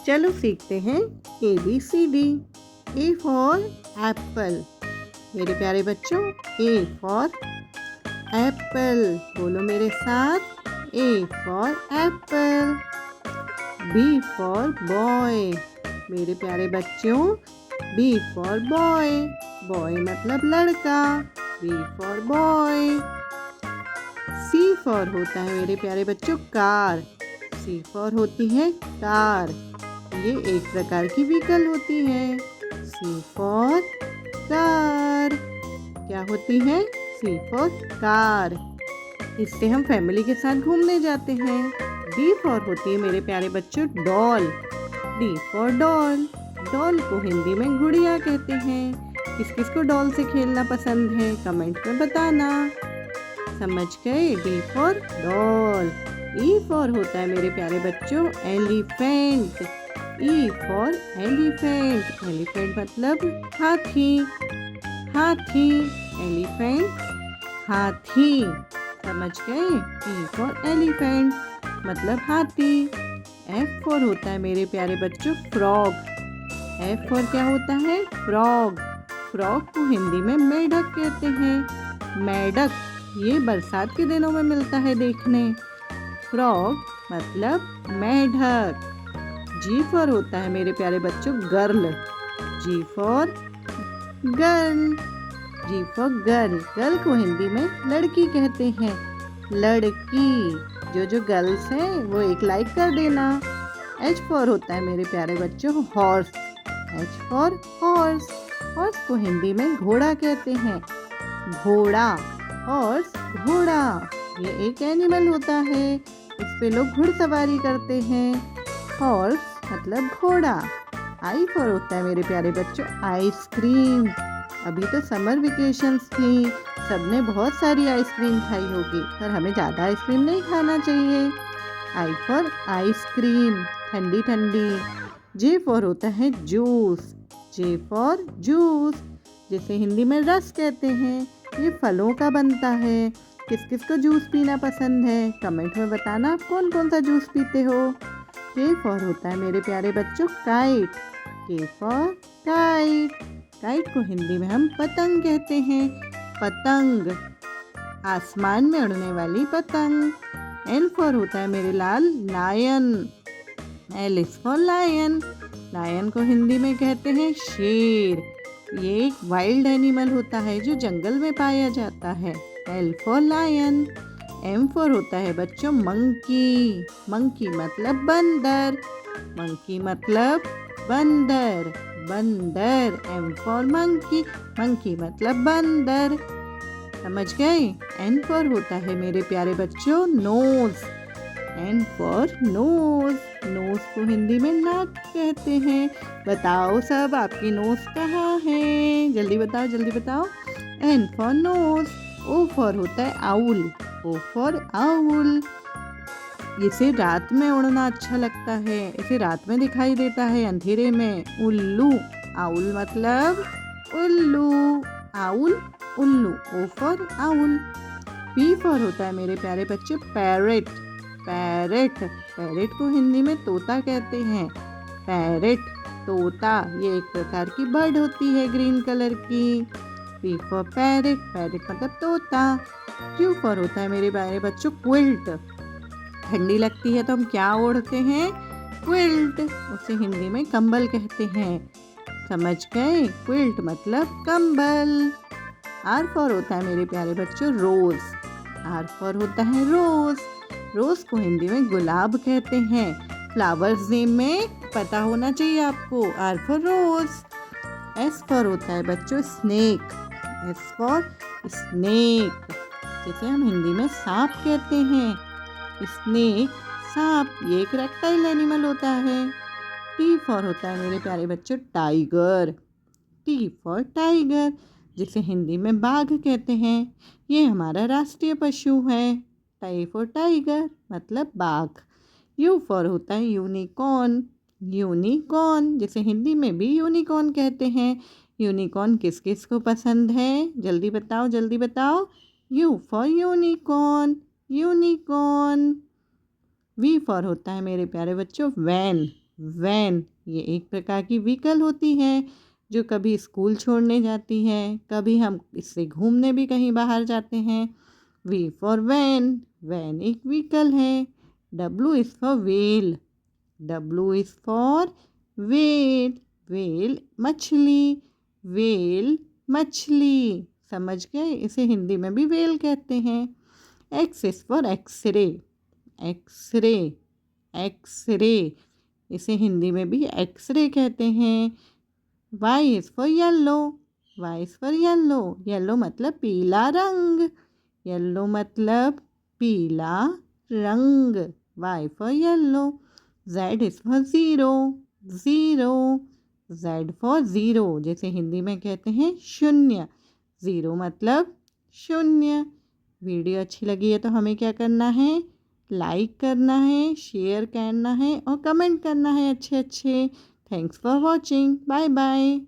चलो सीखते हैं ABCD। A for Apple. मेरे प्यारे बच्चों, A फॉर एप्पल बोलो मेरे साथ। A for Apple. B for boy. मेरे प्यारे बच्चों, B फॉर बॉय। बॉय मतलब लड़का। B for boy. C for होता है मेरे प्यारे बच्चों कार। C फॉर होती है कार। ये एक प्रकार की व्हीकल होती है। C for car. क्या होती है? C for car. इससे हम फैमिली के साथ घूमने जाते हैं। D फॉर होती है मेरे प्यारे बच्चों doll. D for doll. Doll को हिंदी में गुड़िया कहते हैं। किस किस को डॉल से खेलना पसंद है कमेंट में बताना। समझ गए? D for doll. E for होता है मेरे प्यारे बच्चों elephant. E for elephant. Elephant मतलब हाथी। हाथी एलिफेंट हाथी। समझ गए? E फॉर एलिफेंट मतलब हाथी। F फॉर होता है मेरे प्यारे बच्चों फ्रॉग। F फॉर क्या होता है? फ्रॉग। फ्रॉग को हिंदी में मेढक कहते हैं। मेढक ये बरसात के दिनों में मिलता है देखने। फ्रॉग मतलब मेढक। G फॉर होता है मेरे प्यारे बच्चों girl. G for girl. G for girl. Girl को हिंदी में लड़की कहते हैं। लड़की। जो गर्ल्स हैं वो एक लाइक कर देना। H फॉर होता है मेरे प्यारे बच्चों horse. H for horse. Horse को हिंदी में घोड़ा कहते हैं। घोड़ा। हॉर्स घोड़ा ये एक एनिमल होता है। इस पे लोग घुड़सवारी करते हैं। हॉर्स मतलब घोड़ा। आई फॉर होता है मेरे प्यारे बच्चों आइसक्रीम। अभी तो समर वेकेशंस थी, सबने बहुत सारी आइसक्रीम खाई होगी, पर हमें ज़्यादा आइसक्रीम नहीं खाना चाहिए। आई फॉर आइसक्रीम ठंडी ठंडी। जे फॉर होता है जूस। जे फॉर जूस जिसे हिंदी में रस कहते हैं। ये फलों का बनता है। किस किस को जूस पीना पसंद है कमेंट में बताना आप कौन कौन सा जूस पीते हो। के फॉर होता है मेरे प्यारे बच्चों काइट। के फॉर काइट। काइट को हिंदी में हम पतंग कहते हैं। पतंग आसमान में उड़ने वाली पतंग। एल फॉर होता है मेरे लाल lion. L is for lion. Lion को हिंदी में कहते हैं शेर। ये एक वाइल्ड एनिमल होता है जो जंगल में पाया जाता है। L for lion. M for होता है बच्चों मंकी। मंकी मतलब बंदर। मंकी मतलब बंदर। बंदर एम फॉर मंकी। मंकी मतलब बंदर। समझ गए? एन फॉर होता है मेरे प्यारे बच्चों nose. N for nose. Nose को हिंदी में नाक कहते हैं। बताओ सब आपकी नोज कहाँ है? जल्दी बताओ जल्दी बताओ। N for nose. O for होता है आउल। O for owl. इसे रात में उड़ना अच्छा लगता है। इसे रात में दिखाई देता है अंधेरे में। उल्लू। आउल मतलब उल्लू। आउल उल्लू। O for owl. P for होता है मेरे प्यारे बच्चे पैरेट। पैरेट। पैरेट को हिंदी में तोता कहते हैं। पैरेट तोता ये एक प्रकार की बर्ड होती है ग्रीन कलर की। P for parrot. पैरेट मतलब तोता। क्यू फॉर होता है मेरे प्यारे बच्चों क्विल्ट। ठंडी लगती है तो हम क्या ओढ़ते हैं? क्विल्ट। उसे हिंदी में कंबल कहते हैं। समझ गए? क्विल्ट मतलब कंबल। आर फॉर होता है मेरे प्यारे बच्चों रोज। आर फॉर होता है रोज। रोज को हिंदी में गुलाब कहते हैं। फ्लावर्स नेम में पता होना चाहिए आपको। R for rose. S for होता है बच्चों स्नेक। एस फॉर स्नेक जिसे हम हिंदी में सांप कहते हैं। स्नेक सांप ये एक रेप्टाइल एनिमल होता है। टी फॉर होता है मेरे प्यारे बच्चों टाइगर। टी फॉर टाइगर जिसे हिंदी में बाघ कहते हैं। ये हमारा राष्ट्रीय पशु है। टाई फॉर टाइगर मतलब बाघ। यू फॉर होता है यूनिकॉर्न। यूनिकॉर्न जिसे हिंदी में भी यूनिकॉर्न कहते हैं। यूनिकॉर्न किस किस को पसंद है? जल्दी बताओ जल्दी बताओ। U for unicorn. Unicorn. V for होता है मेरे प्यारे बच्चों वैन। वैन ये एक प्रकार की व्हीकल होती है जो कभी स्कूल छोड़ने जाती है, कभी हम इससे घूमने भी कहीं बाहर जाते हैं। वी फॉर वैन, वैन एक व्हीकल है। W is for whale, W is for whale, whale मछली, व्हेल मछली। समझ गए? इसे हिंदी में भी व्हेल कहते हैं। X is for X ray, X ray, X ray, इसे हिंदी में भी एक्सरे कहते हैं। Y is for yellow, Y is for yellow, yellow मतलब पीला रंग, येलो मतलब पीला रंग, Y for yellow. Z is for zero, zero, Z for zero, जैसे हिंदी में कहते हैं शून्य, ज़ीरो मतलब शून्य। वीडियो अच्छी लगी है तो हमें क्या करना है? लाइक करना है, शेयर करना है और कमेंट करना है अच्छे अच्छे। Thanks for watching, bye bye.